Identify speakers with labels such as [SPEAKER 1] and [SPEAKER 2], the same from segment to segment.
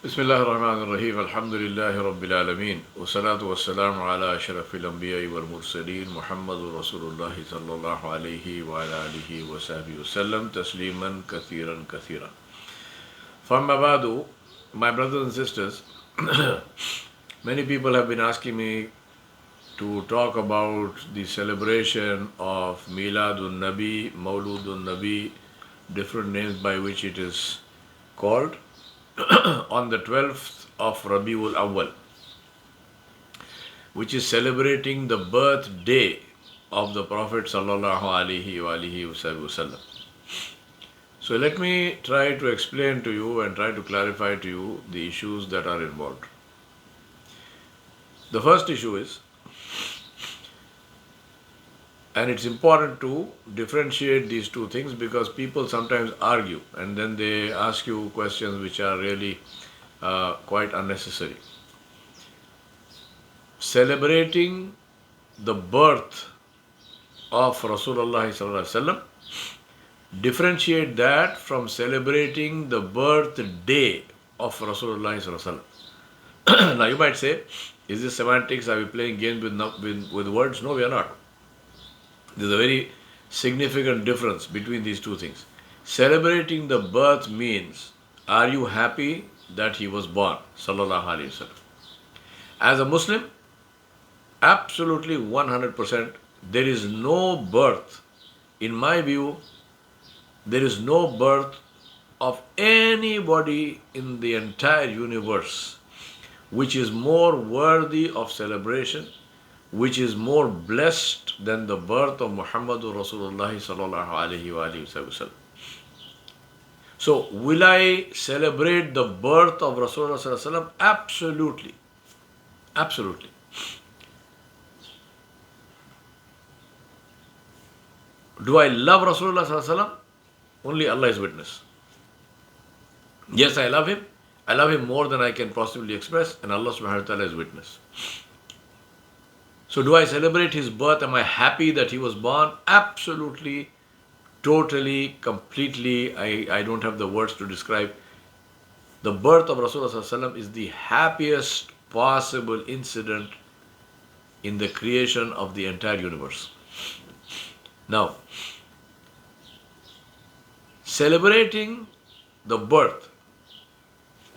[SPEAKER 1] Bismillahir-Rahmanir-Rahim. Alhamdulillahi Rabbil Alameen. Wassalatu wassalamu ala ashrafil anbiya'i wal mursaleen. Muhammadur Rasulullahi sallallahu alayhi wa ala alihi wa sahbihi wasallam. Tasliman kathiran kathiran. Famma ba'du, my brothers and sisters, many people have been asking me to talk about the celebration of Meelaad-un-Nabi, Mawlud-un-Nabi, different names by which it is called, on the 12th of Rabiul Awwal, which is celebrating the birthday of the Prophet sallallahu alaihi wasallam. So let me try to explain to you and try to clarify to you the issues that are involved. The first issue is, and it's important to differentiate these two things because people sometimes argue and then they ask you questions which are really quite unnecessary. Celebrating the birth of Rasulullah sallallahu alaihi wasallam, differentiate that from celebrating the birthday of Rasulullah sallallahu alaihi wasallam. Now you might say, is this semantics? Are we playing games with words? No, we are not. There's a very significant difference between these two things. Celebrating the birth means, are you happy that he was born? Sallallahu Alaihi Wasallam. As a Muslim, absolutely 100%, there is no birth, in my view, there is no birth of anybody in the entire universe which is more worthy of celebration, which is more blessed than the birth of Muhammadur Rasulullah sallallahu alaihi wasallam. So, will I celebrate the birth of Rasulullah sallallahu alaihi wasallam? Absolutely. Absolutely. Do I love Rasulullah sallallahu alaihi wasallam? Only Allah is witness. Yes, I love him. I love him more than I can possibly express, and Allah subhanahu wa ta'ala is witness. So do I celebrate his birth? Am I happy that he was born? Absolutely, totally, completely. I don't have the words to describe. The birth of Rasulullah sallallahu alaihi wasallam is the happiest possible incident in the creation of the entire universe. Now, celebrating the birth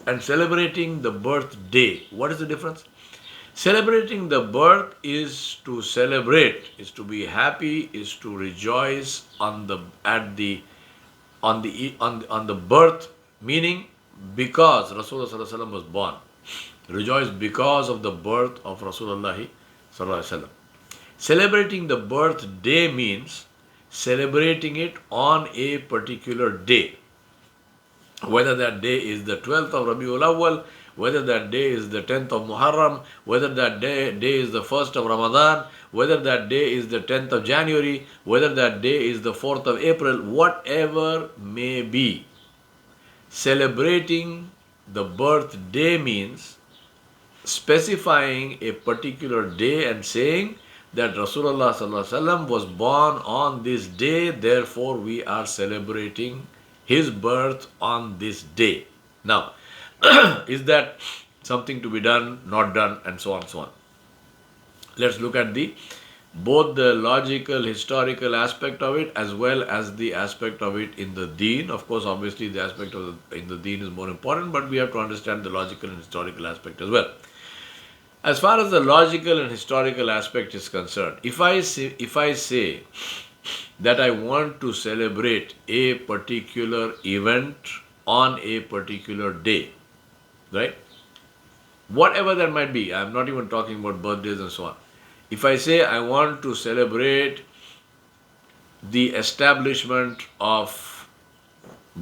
[SPEAKER 1] and celebrating the birthday, what is the difference? Celebrating the birth is to celebrate, is to be happy, is to rejoice on the birth, meaning because Rasulullah sallallahu alaihi wasallam was born. Rejoice because of the birth of Rasulullah sallallahu alaihi wasallam. Celebrating the birthday means celebrating it on a particular day. Whether that day is the 12th of Rabiul Awwal, whether that day is the 10th of Muharram, whether that day is the 1st of Ramadan, whether that day is the 10th of January, whether that day is the 4th of April, whatever may be. Celebrating the birthday means specifying a particular day and saying that Rasulullah sallallahu alaihi wasallam was born on this day, therefore we are celebrating his birth on this day. Now, is that something to be done, not done, and so on, so on. Let's look at both the logical, historical aspect of it as well as the aspect of it in the deen. Of course, obviously, the aspect in the deen is more important, but we have to understand the logical and historical aspect as well. As far as the logical and historical aspect is concerned, if I say that I want to celebrate a particular event on a particular day, right? Whatever that might be, I'm not even talking about birthdays and so on. If I say I want to celebrate the establishment of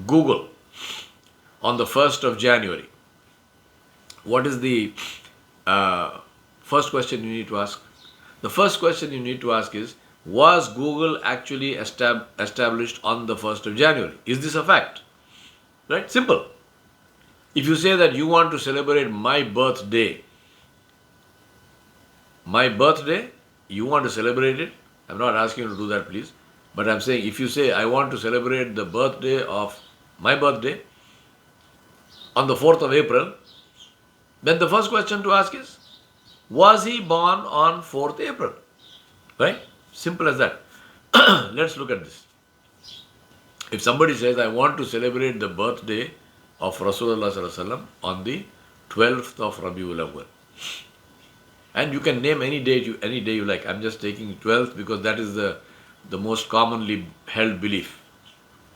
[SPEAKER 1] Google on the 1st of January, what is the first question you need to ask? The first question you need to ask is, was Google actually established on the 1st of January? Is this a fact? Right? Simple. If you say that you want to celebrate my birthday, you want to celebrate it, I'm not asking you to do that, please. But I'm saying, if you say, I want to celebrate the birthday of my birthday on the 4th of April, Then the first question to ask is, was he born on 4th April? Right? Simple as that. Let's look at this. If somebody says, I want to celebrate the birthday of Rasulullah Sallallahu Alaihi Wasallam on the 12th of Rabiul Awwal, and you can name any day you like. I'm just taking 12th because that is the most commonly held belief.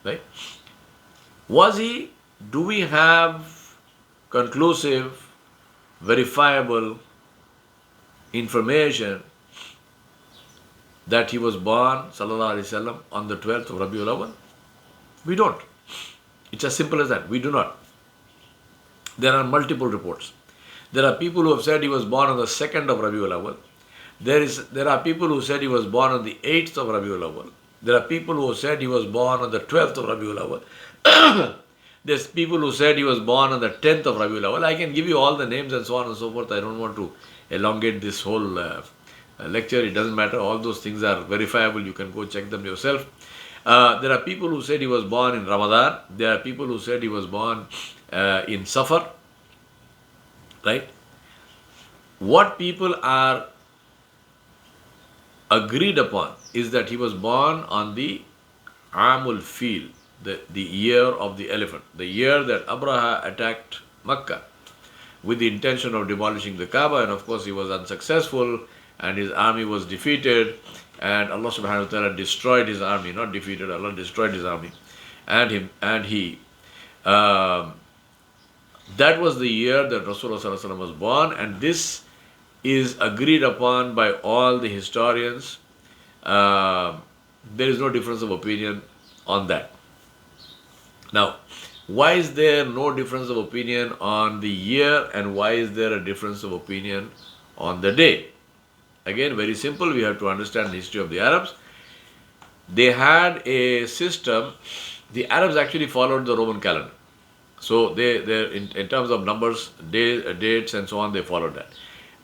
[SPEAKER 1] Right? Do we have conclusive, verifiable information that he was born, Sallallahu Alaihi Wasallam, on the 12th of Rabiul Awwal? We don't. It's as simple as that. We do not. There are multiple reports. There are people who have said he was born on the 2nd of Rabiul Awwal. There are people who said he was born on the 8th of Rabiul Awwal. There are people who said he was born on the 12th of Rabiul Awwal. There's people who said he was born on the 10th of Rabiul Awwal. I can give you all the names and so on and so forth. I don't want to elongate this whole lecture. It doesn't matter. All those things are verifiable. You can go check them yourself. There are people who said he was born in Ramadan. There are people who said he was born in Safar. Right? What people are agreed upon is that he was born on the Amul Fil, the year of the elephant, the year that Abraha attacked Makkah with the intention of demolishing the Kaaba, and of course he was unsuccessful and his army was defeated, and Allah subhanahu wa ta'ala destroyed his army, not defeated, Allah destroyed his army, that was the year that Rasulullah sallallahu alaihi wasallam was born, and this is agreed upon by all the historians. There is no difference of opinion on that. Now, why is there no difference of opinion on the year, and why is there a difference of opinion on the day? Again, very simple. We have to understand the history of the Arabs. They had a system. The Arabs actually followed the Roman calendar. So in terms of numbers, dates and so on, they followed that.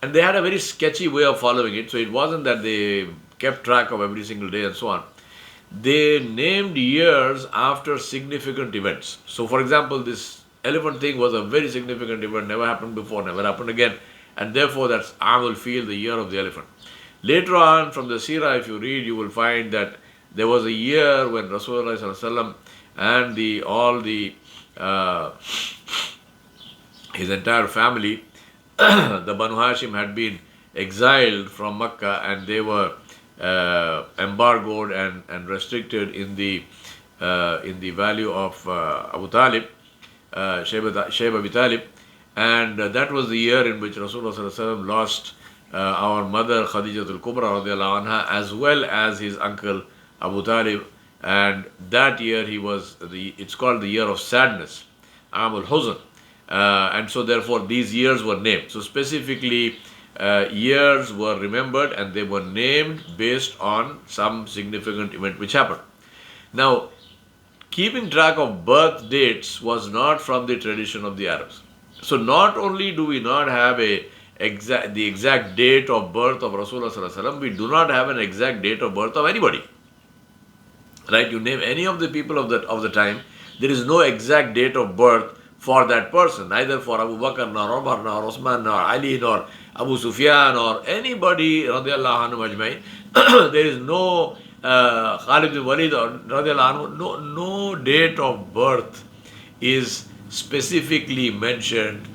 [SPEAKER 1] And they had a very sketchy way of following it. So it wasn't that they kept track of every single day and so on. They named years after significant events. So for example, this elephant thing was a very significant event, never happened before, never happened again. And therefore that's Amul Fil, the year of the elephant. Later on from the Seerah, if you read, you will find that there was a year when Rasulullah sallallahu alaihi wasallam and his entire family, the Banu Hashim, had been exiled from Makkah, and they were embargoed and restricted in the value of Abu Talib, Shaykh Abi Talib, and that was the year in which Rasulullah sallallahu alaihi wasallam lost our mother Khadijatul Kubra radiallahu anha, as well as his uncle Abu Talib. And that year it's called the year of sadness, Amul Huzn. And so therefore these years were named. So specifically years were remembered, and they were named based on some significant event which happened. Now, keeping track of birth dates was not from the tradition of the Arabs. So not only do we not have the exact date of birth of Rasulullah sallallahu alaihi wasallam, we do not have an exact date of birth of anybody. Right? You name any of the people of the time, there is no exact date of birth for that person, neither for Abu Bakr, nor Umar, nor Osman, nor Ali, nor Abu Sufyan, or anybody radiallahu anhu ajmain. There is no Khalid bin Walid or radiallahu anhu, no date of birth is specifically mentioned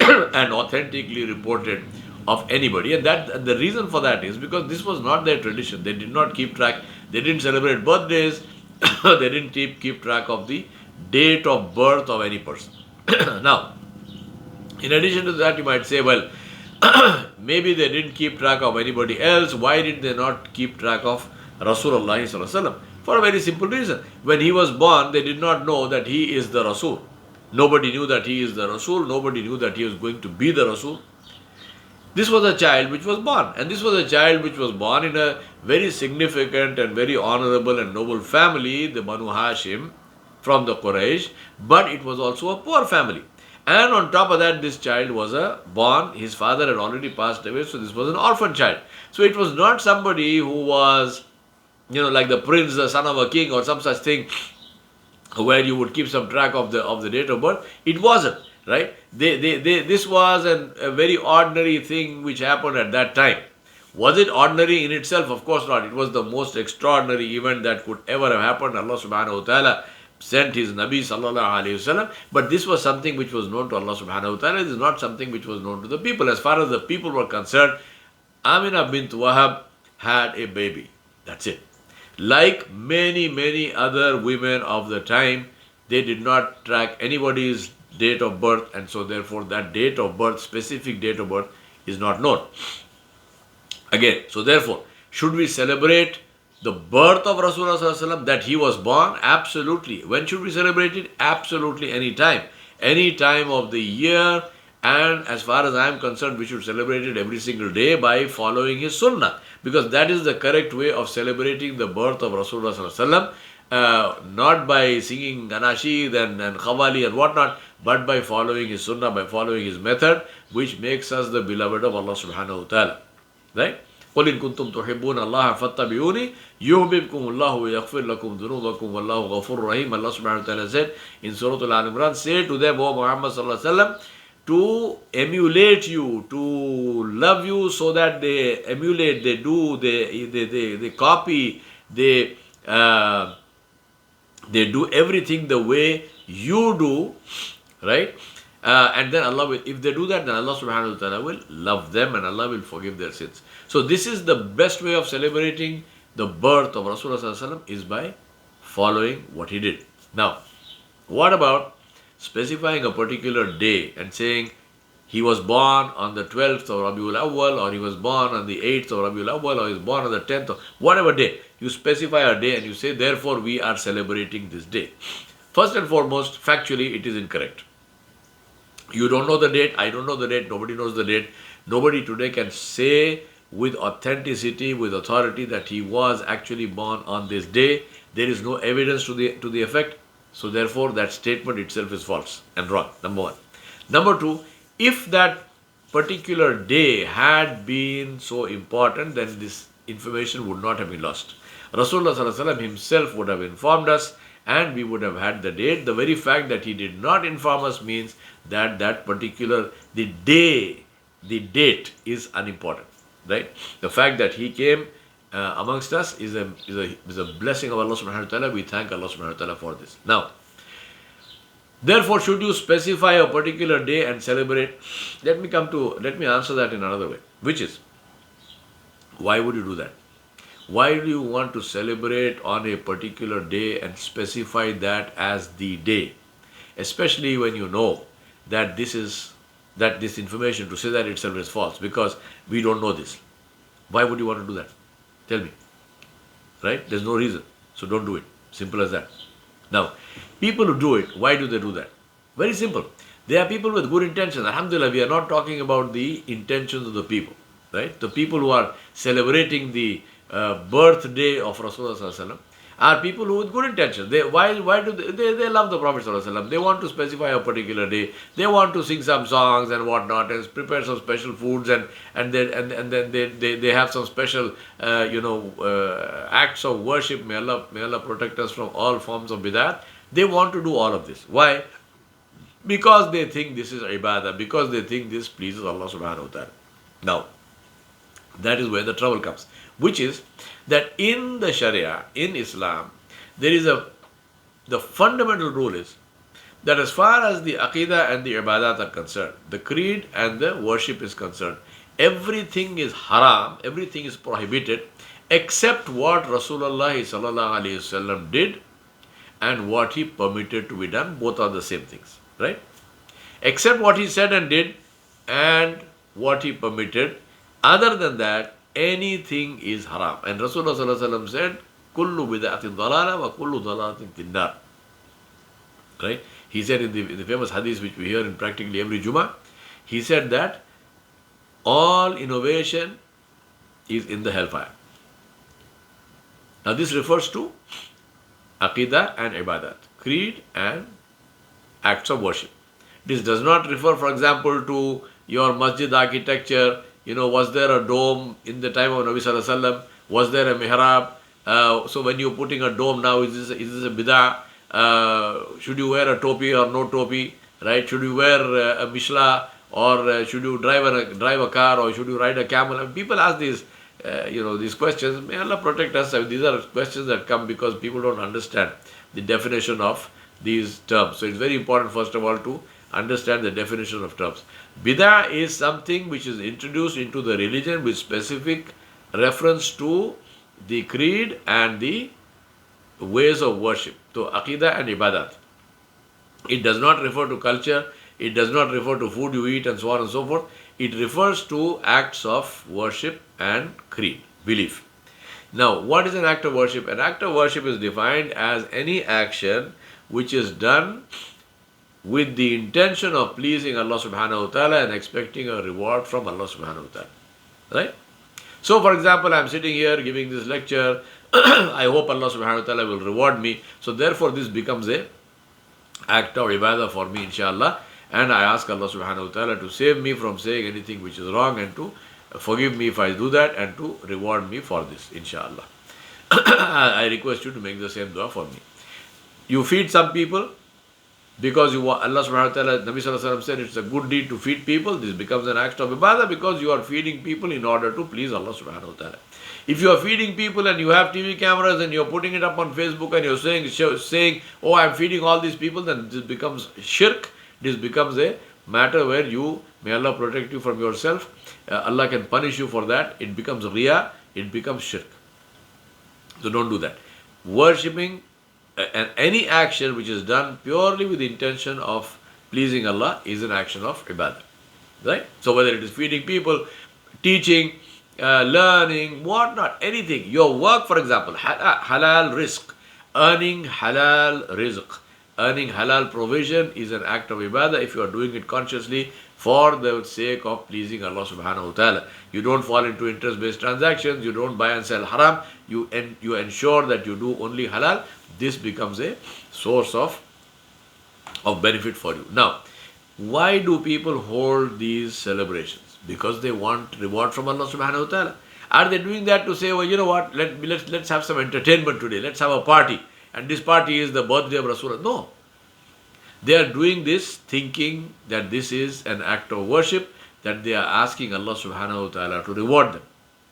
[SPEAKER 1] and authentically reported of anybody. And that the reason for that is because this was not their tradition. They did not keep track. They didn't celebrate birthdays. They didn't keep track of the date of birth of any person. Now, in addition to that, you might say, well, maybe they didn't keep track of anybody else. Why did they not keep track of Rasulullah sallallahu alaihi wasallam? For a very simple reason. When he was born, they did not know that he is the Rasul. Nobody knew that he is the Rasul. Nobody knew that he was going to be the Rasul. This was a child which was born. And this was a child which was born in a very significant and very honorable and noble family, the Banu Hashim, from the Quraysh. But it was also a poor family. And on top of that, this child was born. His father had already passed away. So this was an orphan child. So it was not somebody who was, like the prince, the son of a king, or some such thing, where you would keep some track of the date of birth. It wasn't. right? This was a very ordinary thing which happened at that time. Was it ordinary in itself? Of course not. It was the most extraordinary event that could ever have happened. Allah subhanahu wa ta'ala sent his Nabi sallallahu alayhi wasallam. But this was something which was known to Allah subhanahu wa ta'ala. This is not something which was known to the people. As far as the people were concerned, Amina bint Wahab had a baby. That's it. Like many other women of the time, they did not track anybody's date of birth, and so therefore that date of birth, specific date of birth, is not known. Again, so therefore, should we celebrate the birth of Rasulullah sallallahu alaihi wasallam, that he was born? Absolutely. When should we celebrate it? Absolutely any time. Any time of the year. And as far as I am concerned, we should celebrate it every single day by following his sunnah. Because that is the correct way of celebrating the birth of Rasulullah sallallahu alaihi wasallam. Not by singing anashid and khawali and whatnot, but by following his sunnah, by following his method, which makes us the beloved of Allah subhanahu wa ta'ala. Right? قُلْ إِن كُنْتُمْ تُحِبُّونَ اللَّهَ فَاتَّبِعُونِي يُحْبِبْكُمُ اللَّهُ وَيَغْفِرْ لَكُمْ ذُنُوبَكُمْ وَاللَّهُ غَفُورٌ رَحِيمٌ. Allah subhanahu wa ta'ala said in Surah Al-Imran, say to them, O Muhammad sallallahu alaihi wasallam, to emulate you, to love you, so that they emulate, they do, they copy, they do everything the way you do, right? And then Allah will, if they do that, then Allah subhanahu wa ta'ala will love them and Allah will forgive their sins. So this is the best way of celebrating the birth of Rasulullah sallallahu alaihi wasallam, is by following what he did. Now, what about specifying a particular day and saying he was born on the 12th of Rabiul Awwal, or he was born on the 8th of Rabiul Awwal, or he was born on the 10th, or whatever day. You specify a day and you say, therefore we are celebrating this day. First and foremost, factually it is incorrect. You don't know the date, I don't know the date, nobody knows the date. Nobody today can say with authenticity, with authority, that he was actually born on this day. There is no evidence to the effect. So therefore that statement itself is false and wrong, number one. Number two, if that particular day had been so important, then this information would not have been lost. Rasulullah sallallahu alaihi wasallam himself would have informed us, and we would have had the date. The very fact that he did not inform us means that that particular, the date is unimportant, right? The fact that he came amongst us is a blessing of Allah subhanahu wa ta'ala. We thank Allah subhanahu wa ta'ala for this. Now, therefore, should you specify a particular day and celebrate? Let me answer that in another way, which is, why would you do that? Why do you want to celebrate on a particular day and specify that as the day? Especially when you know that this information, to say that itself is false, because we don't know this. Why would you want to do that? Tell me. Right? There's no reason. So don't do it. Simple as that. Now, people who do it, why do they do that? Very simple. They are people with good intentions. Alhamdulillah, we are not talking about the intentions of the people. Right? The people who are celebrating the birthday of Rasulullah sallallahu alaihi wasallam are people who with good intentions. Why do they love the Prophet sallallahu alaihi wasallam. They want to specify a particular day. They want to sing some songs and whatnot, and prepare some special foods, and then they have some special acts of worship. May Allah protect us from all forms of bidat. They want to do all of this. Why? Because they think this is ibadah. Because they think this pleases Allah subhanahu wa ta'ala. Now, that is where the trouble comes, which is that in the Sharia, in Islam, there is the fundamental rule is that as far as the Aqidah and the Ibadat are concerned, the creed and the worship is concerned, everything is haram, everything is prohibited, except what Rasulullah sallallahu alaihi wasallam did and what he permitted to be done. Both are the same things, right? Except what he said and did and what he permitted. Other than that, anything is haram. And Rasulullah sallallahu alaihi wasallam said, "Kullu bid'atin dalala wa kullu dalalatin finnar." Right? He said in the famous hadith which we hear in practically every Jummah, he said that all innovation is in the hellfire. Now this refers to Aqidah and Ibadat, creed and acts of worship. This does not refer, for example, to your masjid architecture. Was there a dome in the time of Nabi sallallahu alaihi wasallam? Was there a mihrab? So when you're putting a dome now, is this a bid'ah? Should you wear a topi or no topi? right? Should you wear a Mishla, or should you drive a car, or should you ride a camel? I mean, people ask these, these questions. May Allah protect us. I mean, these are questions that come because people don't understand the definition of these terms. So it's very important, first of all, to understand the definition of terms. Bid'ah is something which is introduced into the religion with specific reference to the creed and the ways of worship. So Aqidah and Ibadat. It does not refer to culture, it does not refer to food you eat and so on and so forth. It refers to acts of worship and creed, belief. Now, what is an act of worship? An act of worship is defined as any action which is done with the intention of pleasing Allah subhanahu wa ta'ala and expecting a reward from Allah subhanahu wa ta'ala. Right? So, for example, I am sitting here giving this lecture. I hope Allah subhanahu wa ta'ala will reward me. So, therefore, this becomes a act of ibadah for me, inshallah. And I ask Allah subhanahu wa ta'ala to save me from saying anything which is wrong, and to forgive me if I do that, and to reward me for this, inshallah. I request you to make the same dua for me. You feed some people because you want, Allah subhanahu wa ta'ala, Nabi sallallahu alayhi wa sallam said it's a good deed to feed people. This becomes an act of ibadah because you are feeding people in order to please Allah subhanahu wa ta'ala. If you are feeding people and you have TV cameras and you are putting it up on Facebook and you are saying, oh, I am feeding all these people, then this becomes shirk. This becomes a matter where you, may Allah protect you from yourself. Allah can punish you for that. It becomes riya, it becomes shirk. So don't do that. Worshipping and any action which is done purely with the intention of pleasing Allah is an action of ibadah. Right? So whether it is feeding people, teaching, learning, whatnot, anything. Your work, for example, halal rizq, earning halal rizq, earning halal provision is an act of ibadah if you are doing it consciously for the sake of pleasing Allah subhanahu wa ta'ala. You don't fall into interest-based transactions, you don't buy and sell haram, you ensure that you do only halal. This becomes a source of benefit for you. Now, why do people hold these celebrations? Because they want reward from Allah subhanahu wa ta'ala. Are they doing that to say, well, you know what, let's have some entertainment today, let's have a party, and this party is the birthday of Rasulullah? No. They are doing this thinking that this is an act of worship, that they are asking Allah subhanahu wa ta'ala to reward them.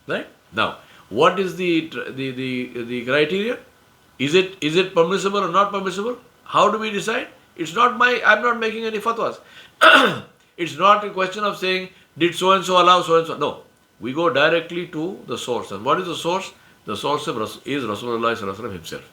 [SPEAKER 1] Right? Now, what is the criteria? Is it permissible or not permissible? How do we decide? It's not I'm not making any fatwas. It's not a question of saying, did so and so allow so and so? No. We go directly to the source. And what is the source? The source is Rasulullah sallallahu alaihi wasallam himself.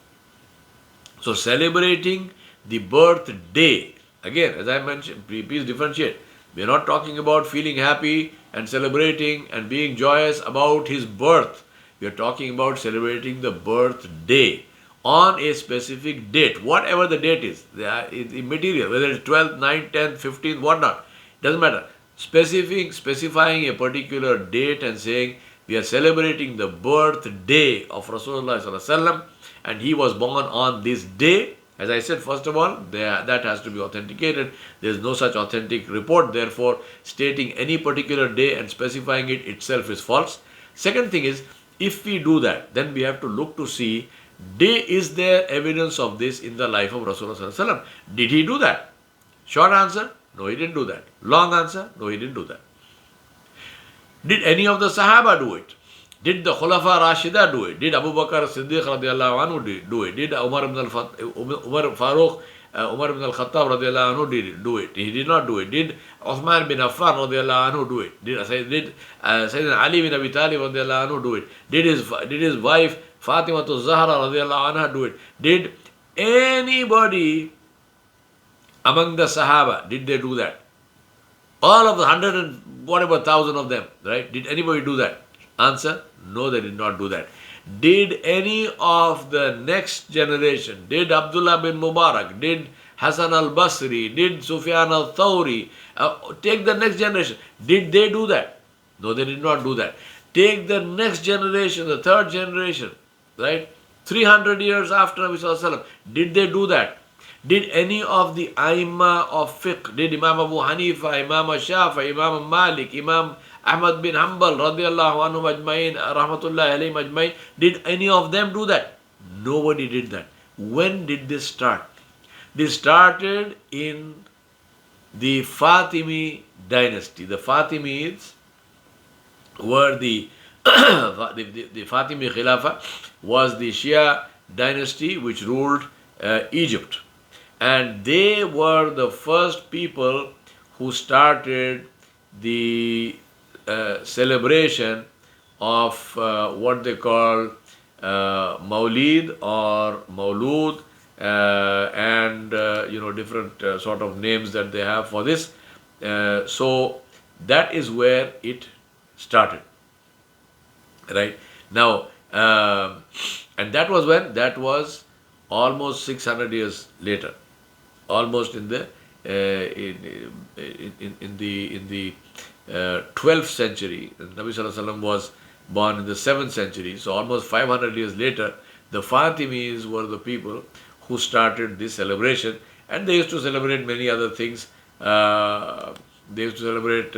[SPEAKER 1] So celebrating the birthday, again, as I mentioned, please differentiate. We are not talking about feeling happy and celebrating and being joyous about his birth. We are talking about celebrating the birthday on a specific date, whatever the date is, immaterial, whether it's 12th, 9th, 10th, 15th, whatnot, doesn't matter. Specifying a particular date and saying we are celebrating the birthday of Rasulullah sallallahu alaihi wasallam, and he was born on this day. As I said, first of all, that has to be authenticated. There is no such authentic report. Therefore, stating any particular day and specifying it itself is false. Second thing is, if we do that, then we have to look to see, is there evidence of this in the life of Rasulullah sallallahu alaihi wasallam? Did he do that? Short answer, no, he didn't do that. Long answer, no, he didn't do that. Did any of the Sahaba do it? Did the Khulafa Rashida do it? Did Abu Bakr Siddiq radiallahu anhu do it? Did Umar ibn al-Khattab radiallahu anhu do it? He did not do it. Did Uthman bin Affan radiallahu anhu do it? Did Sayyidina Ali bin Abi Talib radiallahu anhu do it? Did his wife Fatima Zahra radiallahu anha do it? Did anybody among the Sahaba, did they do that? All of the 100 and whatever thousand of them, right? Did anybody do that? Answer, no, they did not do that. Did any of the next generation, did Abdullah bin Mubarak, did Hassan al-Basri, did Sufyan al-Thawri, take the next generation, did they do that? No, they did not do that. Take the next generation, the third generation, right? 300 years after Nabi sallallahu alaihi wasallam, did they do that? Did any of the Aimma of fiqh, did Imam Abu Hanifa, Imam Shafi, Imam Malik, Imam Ahmad bin Hanbal, radiallahu anhu ajmain, rahmatullahi alayhim ajmain, did any of them do that? Nobody did that. When did this start? This started in the Fatimi dynasty. The Fatimids were the Fatimi Khilafah was the Shia dynasty which ruled Egypt. And they were the first people who started the celebration of what they call Maulid or Maulud, and different sort of names that they have for this. So that is where it started, right? Now, and that was when? That was almost 600 years later, almost in the in the 12th century. Nabi Sallallahu Alaihi Wasallam was born in the 7th century, so almost 500 years later, the Fatimis were the people who started this celebration, and they used to celebrate many other things. They used to celebrate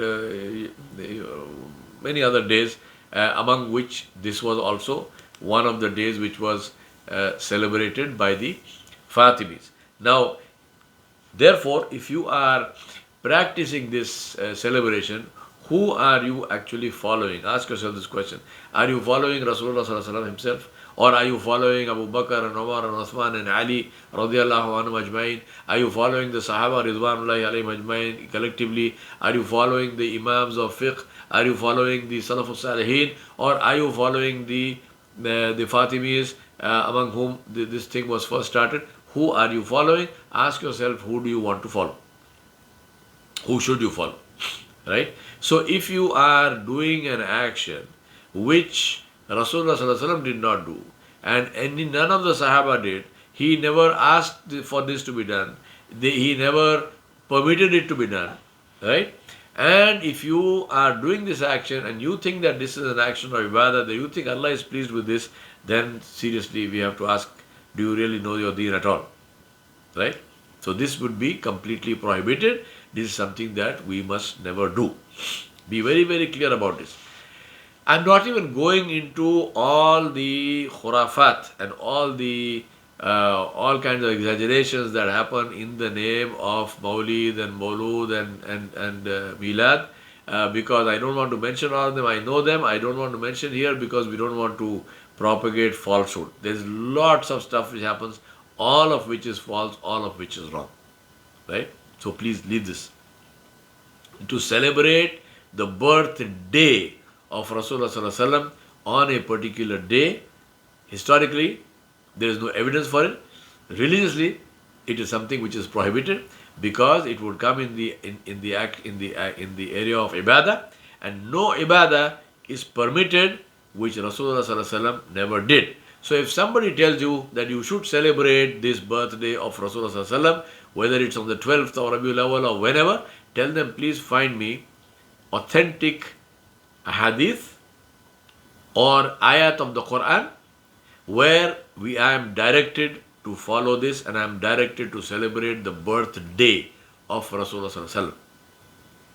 [SPEAKER 1] many other days, among which this was also one of the days which was celebrated by the Fatimis. Now, therefore, if you are practicing this celebration, who are you actually following? Ask yourself this question. Are you following Rasulullah Sallallahu Alaihi Wasallam himself? Or are you following Abu Bakr and Umar and Uthman and Ali radiallahu anhum ajmain? Are you following the Sahaba ridwanullahi alayhim ajmain collectively? Are you following the Imams of fiqh? Are you following the Salafus Salihin? Or are you following the Fatimis, among whom this thing was first started? Who are you following? Ask yourself, who do you want to follow? Who should you follow? Right? So if you are doing an action which Rasulullah Sallallahu Alaihi Wasallam did not do, and none of the Sahaba did, he never asked for this to be done, he never permitted it to be done, right? And if you are doing this action and you think that this is an action of ibadah, that you think Allah is pleased with this, then seriously we have to ask, do you really know your deen at all? Right? So this would be completely prohibited. This is something that we must never do. Be very, very clear about this. I'm not even going into all the khurafat and all kinds of exaggerations that happen in the name of Maulid and Maulud and Meelad, because I don't want to mention all of them. I know them. I don't want to mention here because we don't want to propagate falsehood. There's lots of stuff which happens, all of which is false, all of which is wrong. Right? So please leave this. To celebrate the birthday of Rasulullah Sallallahu Alaihi Wasallam on a particular day, historically, there is no evidence for it. Religiously, it is something which is prohibited because it would come in the area of ibadah, and no ibadah is permitted which Rasulullah Sallallahu Alaihi Wasallam never did. So if somebody tells you that you should celebrate this birthday of Rasulullah Sallallahu Alaihi Wasallam, whether it's on the 12th of Rabiul Awwal or whenever, tell them, please find me authentic hadith or ayat of the Quran where I am directed to follow this and I am directed to celebrate the birthday of Rasulullah Sallallahu Alaihi Wasallam.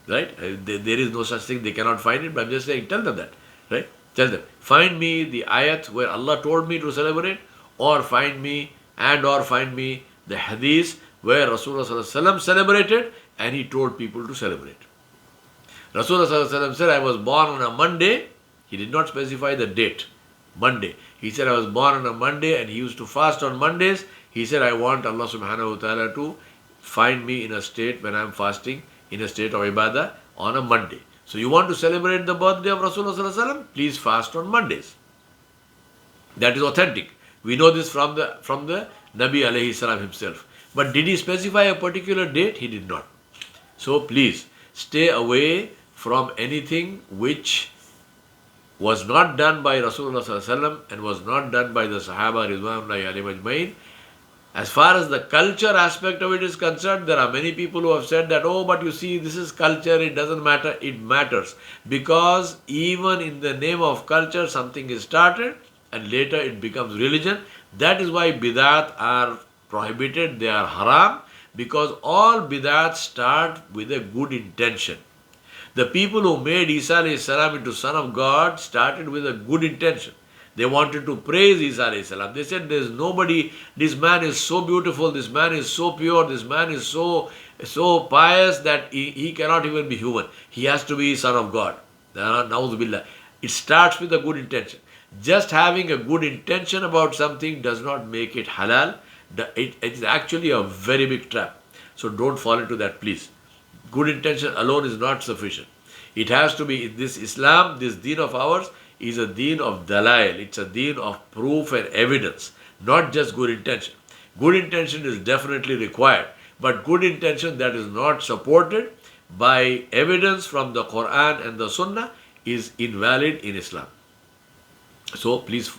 [SPEAKER 1] Right? There is no such thing, they cannot find it, but I'm just saying, tell them that. Right? Tell them, find me the ayat where Allah told me to celebrate, or find me the hadith where Rasulullah Sallallahu Alaihi Wasallam celebrated and he told people to celebrate. Rasulullah Sallallahu Alaihi Wasallam said, I was born on a Monday. He did not specify the date. Monday. He said, I was born on a Monday and he used to fast on Mondays. He said, I want Allah subhanahu wa ta'ala to find me in a state when I am fasting, in a state of ibadah on a Monday. So you want to celebrate the birthday of Rasulullah Sallallahu Alaihi Wasallam? Please fast on Mondays. That is authentic. We know this from the Nabi alayhi salam himself. But did he specify a particular date? He did not. So please stay away from anything which was not done by Rasulullah Sallallahu Alaihi Wasallam and was not done by the Sahaba ridwanullahi alayhim ajmain. As far as the culture aspect of it is concerned, there are many people who have said that, oh, but you see, this is culture, it doesn't matter. It matters. Because even in the name of culture, something is started and later it becomes religion. That is why bid'at are prohibited, they are haram, because all bid'at start with a good intention. The people who made Isa alayhi salam into son of God started with a good intention. They wanted to praise Isa alayhi salam. They said, there's nobody, this man is so beautiful, this man is so pure, this man is so so pious that he cannot even be human. He has to be son of God. Na'udhu billah. It starts with a good intention. Just having a good intention about something does not make it halal. It is actually a very big trap. So don't fall into that, please. Good intention alone is not sufficient. It has to be this Islam, this deen of ours is a deen of dalail. It's a deen of proof and evidence, not just good intention. Good intention is definitely required, but good intention that is not supported by evidence from the Quran and the Sunnah is invalid in Islam. So please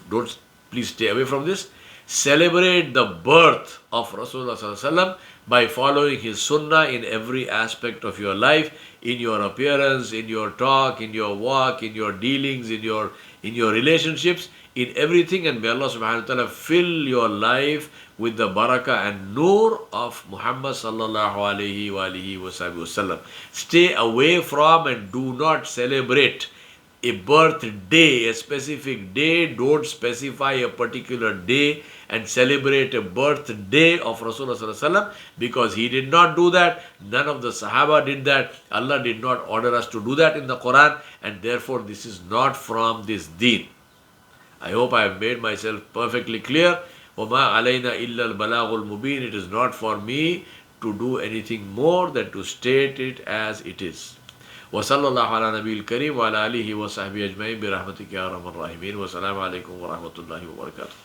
[SPEAKER 1] stay away from this. Celebrate the birth of Rasulullah Sallallahu Alaihi Wasallam by following his sunnah in every aspect of your life, in your appearance, in your talk, in your walk, in your dealings, in your relationships, in everything, and may Allah subhanahu wa ta'ala fill your life with the barakah and nur of Muhammad sallallahu alayhi wa alihi wasallam. Stay away from and do not celebrate a birthday, a specific day. Don't specify a particular day and celebrate a birthday of Rasulullah Sallallahu Alaihi Wasallam, because he did not do that. None of the Sahaba did that. Allah did not order us to do that in the Quran, and therefore this is not from this deen. I hope I have made myself perfectly clear. وَمَا عَلَيْنَا إِلَّا الْبَلَاغُ الْمُبِينُ. It is not for me to do anything more than to state it as it is. وصلى الله على نبي الكريم وعلى آله وصحبه أجمعين برحمتك يا أرحم الراحمين. والسلام عليكم ورحمة الله وبركاته.